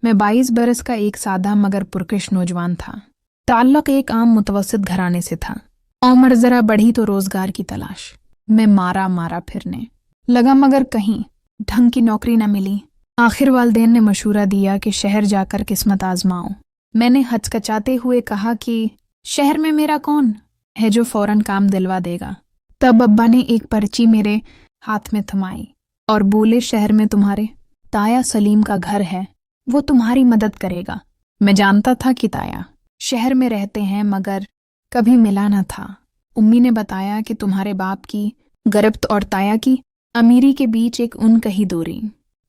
मैं 22 बरस का एक सादा मगर पुरकश नौजवान था। ताल्लुक एक आम मुतवस्सित घराने से था। उम्र जरा बढ़ी तो रोजगार की तलाश। मैं मारा फिरने लगा मगर कहीं ढंग की नौकरी न मिली। आखिर वालिदैन ने मशूरा दिया कि शहर जाकर किस्मत आजमाओ। मैंने हचकचाते हुए कहा कि शहर में मेरा कौन है जो फौरन काम दिलवा देगा। तब अब्बा ने एक पर्ची मेरे हाथ में थमाई और बोले, शहर में तुम्हारे ताया सलीम का घर है, वो तुम्हारी मदद करेगा। मैं जानता था कि ताया शहर में रहते हैं मगर कभी मिला न था। उम्मी ने बताया कि तुम्हारे बाप की गिरफ्त और ताया की अमीरी के बीच एक उन कही दूरी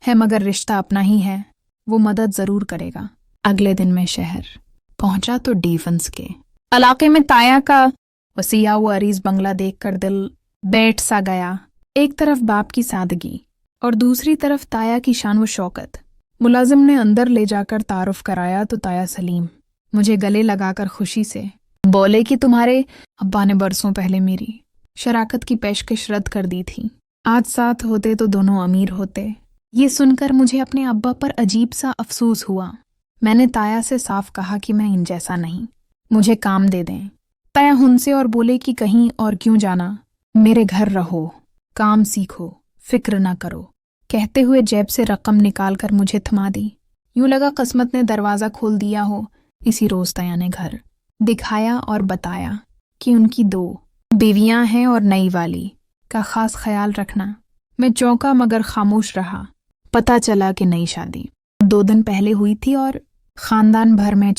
है मगर रिश्ता अपना ही है, वो मदद जरूर करेगा। अगले दिन मैं शहर पहुंचा तो डिफेंस के इलाके में ताया का वसीया व अरीज बंगला देखकर दिल बैठ सा गया। एक तरफ बाप की सादगी और दूसरी तरफ ताया की शान व शौकत। मुलाजिम ने अंदर ले जाकर तारुफ कराया तो ताया सलीम मुझे गले लगाकर खुशी से बोले कि तुम्हारे अब्बा ने बरसों पहले मेरी शराकत की पेशकश रद्द कर दी थी। आज साथ होते तो दोनों अमीर होते। ये सुनकर मुझे अपने अब्बा पर अजीब सा अफसोस हुआ। मैंने ताया से साफ कहा कि मैं इन जैसा नहीं, मुझे काम दे दें। ताया हुनसे और बोले कि कहीं और क्यों जाना, मेरे घर रहो, काम सीखो, फिक्र ना करो। कहते हुए जेब से रकम निकालकर मुझे थमा दी। यूं लगा किस्मत ने दरवाज़ा खोल दिया हो। इसी रोज ताया ने घर दिखाया और बताया कि उनकी 2 बीवियां हैं और नई वाली का खास ख्याल रखना। मैं चौंका मगर खामोश रहा। पता चला कि नई शादी 2 दिन पहले हुई थी और खानदान भर में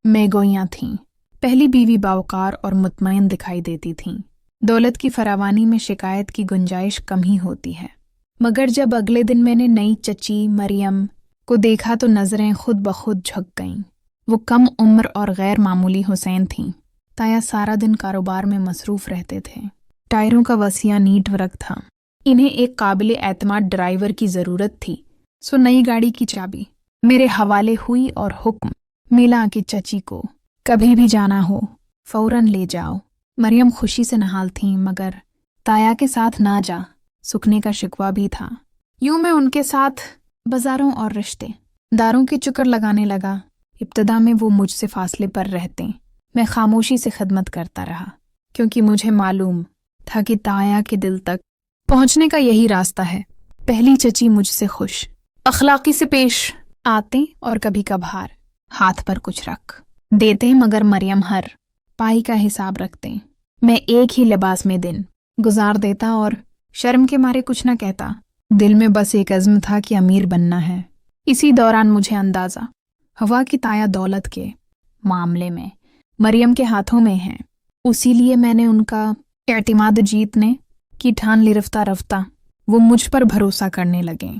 मेगोइयां थीं। पहली बीवी बावकार और मुतमईन दिखाई देती थीं। दौलत की फरावानी में शिकायत की गुंजाइश कम ही होती है। मगर जब अगले दिन मैंने नई चची मरियम को देखा तो नजरें खुद ब खुद झुक गईं। वो कम उम्र और गैर मामूली हुसैन थीं। ताया सारा दिन कारोबार में मसरूफ रहते थे। टायरों का वसिया नीट वर्क था। इन्हें एक काबिल एतमाद ड्राइवर की ज़रूरत थी। सो नई गाड़ी की चाबी मेरे हवाले हुई और हुक्म मिला कि चची को कभी भी जाना हो फौरन ले जाओ। मरियम खुशी से नहाल थीं मगर ताया के साथ ना जा सुखने का शिकवा भी था। यूं मैं उनके साथ बाजारों और रिश्ते दारों के चक्कर लगाने लगा। इब्तदा में वो मुझसे फासले पर रहते। मैं खामोशी से खिदमत करता रहा क्योंकि मुझे मालूम था कि ताया के दिल तक पहुंचने का यही रास्ता है। पहली चची मुझसे खुश अखलाकी से पेश आते और कभी कभार हाथ पर कुछ रख देते मगर मरियम हर पाई का हिसाब रखते। मैं एक ही लिबास में दिन गुजार देता और शर्म के मारे कुछ न कहता। दिल में बस एक अज़्म था कि अमीर बनना है। इसी दौरान मुझे अंदाज़ा हुआ कि ताया दौलत के मामले में मरियम के हाथों में है। उसी लिए मैंने उनका एतमाद जीतने की ठान ली। रफ्ता रफ्ता वो मुझ पर भरोसा करने लगे।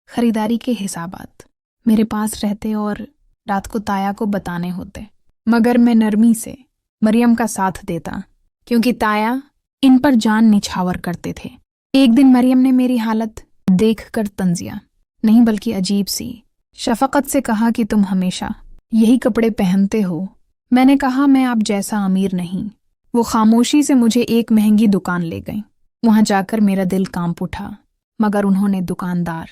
खरीदारी के हिसाबात मेरे पास रहते और रात को ताया को बताने होते मगर मैं नरमी से मरियम का साथ देता क्योंकि ताया इन पर जान निछावर करते थे। एक दिन मरियम ने मेरी हालत देखकर तंजिया नहीं बल्कि अजीब सी शफकत से कहा कि तुम हमेशा यही कपड़े पहनते हो। मैंने कहा मैं आप जैसा अमीर नहीं। वो खामोशी से मुझे एक महंगी दुकान ले गई। वहां जाकर मेरा दिल कांप उठा मगर उन्होंने दुकानदार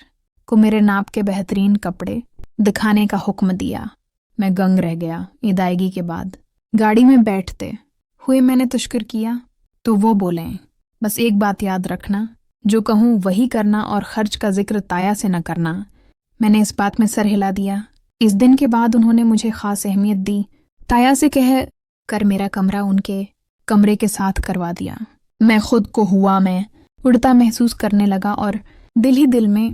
को मेरे नाप के बेहतरीन कपड़े दिखाने का हुक्म दिया। मैं गंग रह गया। इदायगी के बाद गाड़ी में बैठते हुए मैंने तशक्कुर किया तो वो बोले, बस एक बात याद रखना, जो कहूँ वही करना और खर्च का जिक्र ताया से न करना। मैंने इस बात में सर हिला दिया। इस दिन के बाद उन्होंने मुझे खास अहमियत दी। ताया से कह कर मेरा कमरा उनके कमरे के साथ करवा दिया। मैं खुद को हुआ में उड़ता महसूस करने लगा और दिल ही दिल में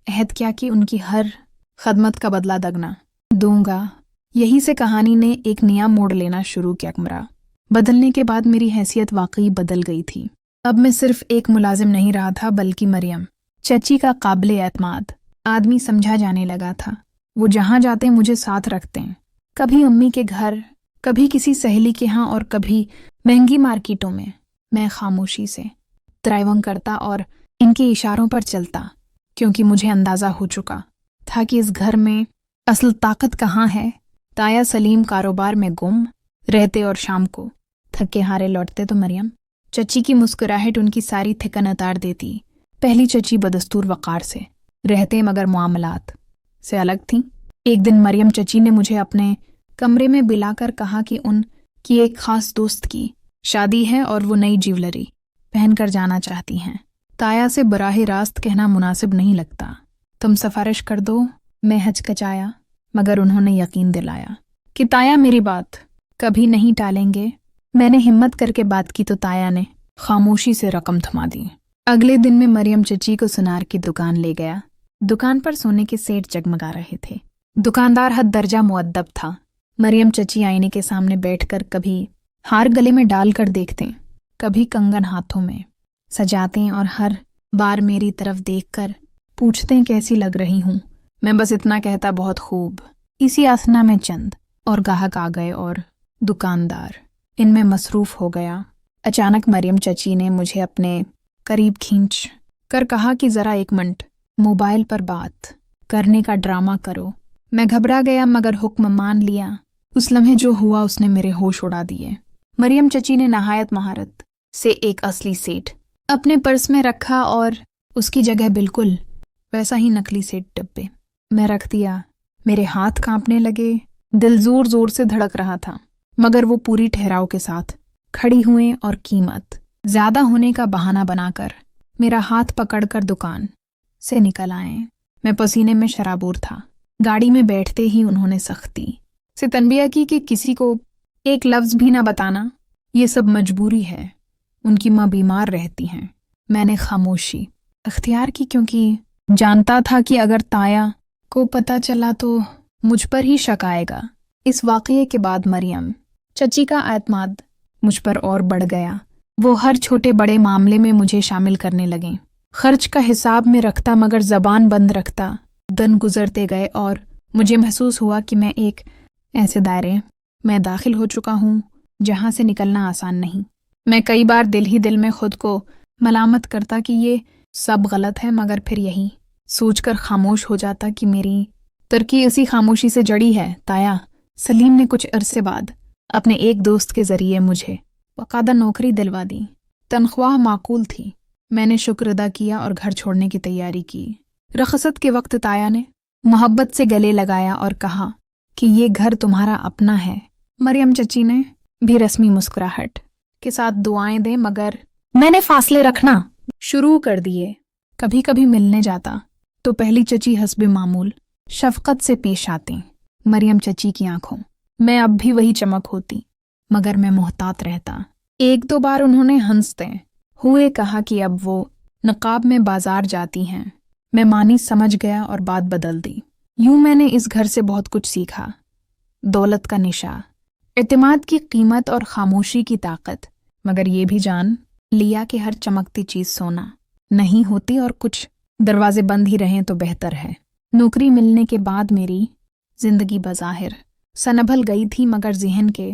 अहद किया कि उनकी हर खदमत का बदला दगना दूंगा। यही से कहानी ने एक नया मोड़ लेना शुरू किया। कमरा बदलने के बाद मेरी हैसियत वाकई बदल गई थी। अब मैं सिर्फ एक मुलाजिम नहीं रहा था बल्कि मरियम चची का काबिल एतमाद आदमी समझा जाने लगा था। वो जहाँ जाते मुझे साथ रखते हैं। कभी अम्मी के घर, कभी किसी सहेली के यहाँ और कभी महंगी मार्केटों में। मैं खामोशी से ड्राइविंग करता और इनके इशारों पर चलता क्योंकि मुझे अंदाज़ा हो चुका था कि इस घर में असल ताकत कहाँ है। ताया सलीम कारोबार में गुम रहते और शाम को थके हारे लौटते तो मरियम चची की मुस्कुराहट उनकी सारी थकन उतार देती। पहली चची बदस्तूर वक़ार से रहते मगर मामलात से अलग थीं। एक दिन मरियम चची ने मुझे अपने कमरे में बुलाकर कहा कि उनकी एक खास दोस्त की शादी है और वो नई ज्वेलरी पहनकर जाना चाहती हैं। ताया से बराह रास्त कहना मुनासिब नहीं लगता। तुम सिफारिश कर दो। मैं हचकचाया, मगर उन्होंने यकीन दिलाया कि ताया मेरी बात कभी नहीं टालेंगे। मैंने हिम्मत करके बात की तो ताया ने खामोशी से रकम थमा दी। अगले दिन में मरियम चची को सुनार की दुकान ले गया। दुकान पर सोने के सेट जगमगा रहे थे। दुकानदार हद दर्जा मुअद्दब था। मरियम चची आईने के सामने बैठकर कभी हार गले में डालकर देखते, कभी कंगन हाथों में सजाते और हर बार मेरी तरफ देखकर पूछते कैसी लग रही हूँ। मैं बस इतना कहता बहुत खूब। इसी आसना में चंद और ग्राहक आ गए और दुकानदार इनमें मसरूफ हो गया। अचानक मरियम चची ने मुझे अपने करीब खींच कर कहा कि ज़रा 1 मिनट मोबाइल पर बात करने का ड्रामा करो। मैं घबरा गया मगर हुक्म मान लिया। उस लम्हे जो हुआ उसने मेरे होश उड़ा दिए। मरियम चची ने नहायत महारत से एक असली सेट अपने पर्स में रखा और उसकी जगह बिल्कुल वैसा ही नकली सेट डब्बे मैं रख दिया। मेरे हाथ कांपने लगे, दिल जोर जोर से धड़क रहा था, मगर वो पूरी ठहराव के साथ खड़ी हुए और कीमत ज्यादा होने का बहाना बनाकर मेरा हाथ पकड़कर दुकान से निकल आए। मैं पसीने में शराबोर था। गाड़ी में बैठते ही उन्होंने सख्ती से तनबिया की कि किसी को एक लफ्ज भी ना बताना, ये सब मजबूरी है। उनकी माँ बीमार रहती हैं। मैंने खामोशी अख्तियार की क्योंकि जानता था कि अगर ताया को पता चला तो मुझ पर ही शक आएगा। इस वाक़ये के बाद मरियम चची का एतमाद मुझ पर और बढ़ गया। वो हर छोटे बड़े मामले में मुझे शामिल करने लगे। खर्च का हिसाब में रखता मगर ज़बान बंद रखता। दिन गुजरते गए और मुझे महसूस हुआ कि मैं एक ऐसे दायरे में दाखिल हो चुका हूँ जहाँ से निकलना आसान नहीं। मैं कई बार दिल ही दिल में खुद को मलामत करता कि ये सब गलत है, मगर फिर यही सोचकर खामोश हो जाता कि मेरी तरक्की इसी खामोशी से जड़ी है। ताया सलीम ने कुछ अरसे बाद अपने एक दोस्त के ज़रिए मुझे बाकायदा नौकरी दिलवा दी। तनख्वाह माकूल थी। मैंने शुक्र अदा किया और घर छोड़ने की तैयारी की। रखसत के वक्त ताया ने मोहब्बत से गले लगाया और कहा कि ये घर तुम्हारा अपना है। मरियम चची ने भी रस्मी मुस्कुराहट के साथ दुआएं दें, मगर मैंने फासले रखना शुरू कर दिए। कभी कभी मिलने जाता तो पहली चची हस्बे मामूल शफकत से पेश आती। मरियम चची की आंखों में अब भी वही चमक होती, मगर मैं मोहतात रहता। 1-2 बार उन्होंने हंसते हुए कहा कि अब वो नकाब में बाजार जाती हैं। मैं मानी समझ गया और बात बदल दी। यूं मैंने इस घर से बहुत कुछ सीखा। दौलत का निशा, एतमाद की कीमत और खामोशी की ताकत, मगर ये भी जान लिया कि हर चमकती चीज़ सोना नहीं होती और कुछ दरवाजे बंद ही रहें तो बेहतर है। नौकरी मिलने के बाद मेरी जिंदगी बज़ाहिर सनभल गई थी, मगर ज़हन के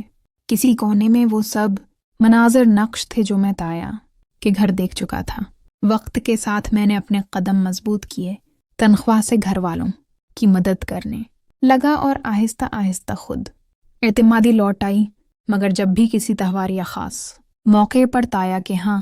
किसी कोने में वो सब मनाज़र नक्श थे जो मैं ताया के घर देख चुका था। वक्त के साथ मैंने अपने कदम मजबूत किए, तनख्वाह से घर वालों की मदद करने लगा और आहिस्ता आहिस्ता खुद एतमादी लौट आई। मगर जब भी किसी त्यौहार या ख़ास मौके पर ताया के यहाँ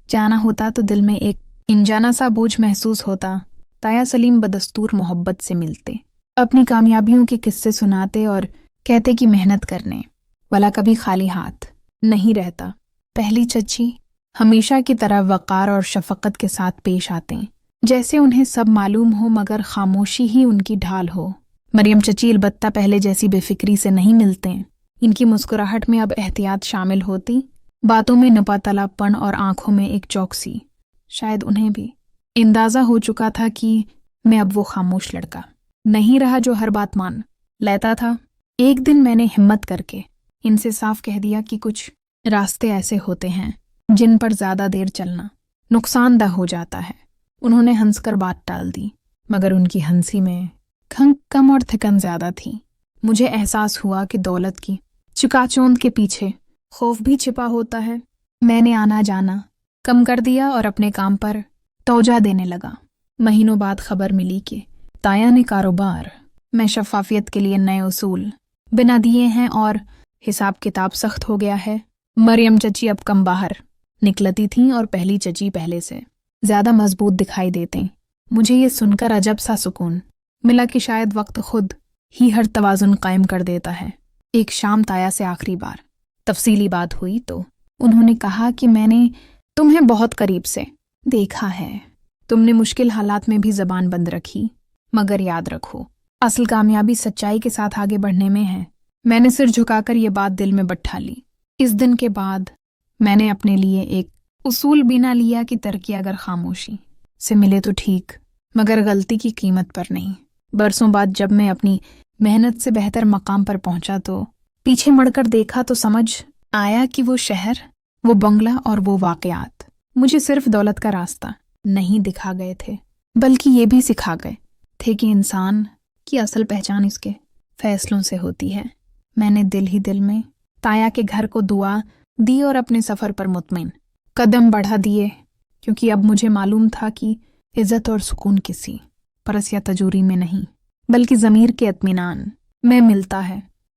जाना होता तो दिल में एक अनजाना सा बोझ महसूस होता। ताया सलीम बदस्तूर मोहब्बत से मिलते, अपनी कामयाबियों के किस्से सुनाते और कहते कि मेहनत करने वाला कभी खाली हाथ नहीं रहता। पहली चची हमेशा की तरह वक़ार और शफ़क़त के साथ पेश आते, जैसे उन्हें सब मालूम हो मगर खामोशी ही उनकी ढाल हो। मरियम चची अलबत्ता पहले जैसी बेफिक्री से नहीं मिलते। इनकी मुस्कुराहट में अब एहतियात शामिल होती, बातों में नपातलापन और आंखों में एक चौकसी। शायद उन्हें भी अंदाज़ा हो चुका था कि मैं अब वो खामोश लड़का नहीं रहा जो हर बात मान लेता था। एक दिन मैंने हिम्मत करके इनसे साफ कह दिया कि कुछ रास्ते ऐसे होते हैं जिन पर ज़्यादा देर चलना नुकसानदा हो जाता है। उन्होंने हंसकर बात टाल दी, मगर उनकी हंसी में खंग कम और थिकन ज़्यादा थी। मुझे एहसास हुआ कि दौलत की चकाचौंध के पीछे खौफ भी छिपा होता है। मैंने आना जाना कम कर दिया और अपने काम पर तवज्जो देने लगा। महीनों बाद खबर मिली कि ताया ने कारोबार में शफाफियत के लिए नए उसूल बना दिए हैं और हिसाब किताब सख्त हो गया है। मरियम चची अब कम बाहर निकलती थीं और पहली चची पहले से ज़्यादा मजबूत दिखाई देते। मुझे ये सुनकर अजब सा सुकून मिला कि शायद वक्त खुद ہی ہر توازن قائم کر دیتا ہے۔ ایک شام تایا سے آخری بار تفصیلی بات ہوئی تو انہوں نے کہا کہ میں نے تمہیں بہت قریب سے دیکھا ہے، تم نے مشکل حالات میں بھی زبان بند رکھی، مگر یاد رکھو اصل کامیابی سچائی کے ساتھ آگے بڑھنے میں ہے۔ میں نے سر جھکا کر یہ بات دل میں بٹھا لی۔ اس دن کے بعد میں نے اپنے لیے ایک اصول بنا لیا کہ ترقی اگر خاموشی سے ملے تو ٹھیک، مگر غلطی کی قیمت پر نہیں۔ برسوں بعد جب میں اپنی محنت سے بہتر مقام پر پہنچا تو پیچھے مڑ کر دیکھا تو سمجھ آیا کہ وہ شہر، وہ بنگلہ اور وہ واقعات مجھے صرف دولت کا راستہ نہیں دکھا گئے تھے، بلکہ یہ بھی سکھا گئے تھے کہ انسان کی اصل پہچان اس کے فیصلوں سے ہوتی ہے۔ میں نے دل ہی دل میں تایا کے گھر کو دعا دی اور اپنے سفر پر مطمئن قدم بڑھا دیے، کیونکہ اب مجھے معلوم تھا کہ عزت اور سکون کسی پرس یا تجوری میں نہیں، بلکہ ضمیر کے اطمینان میں ملتا ہے۔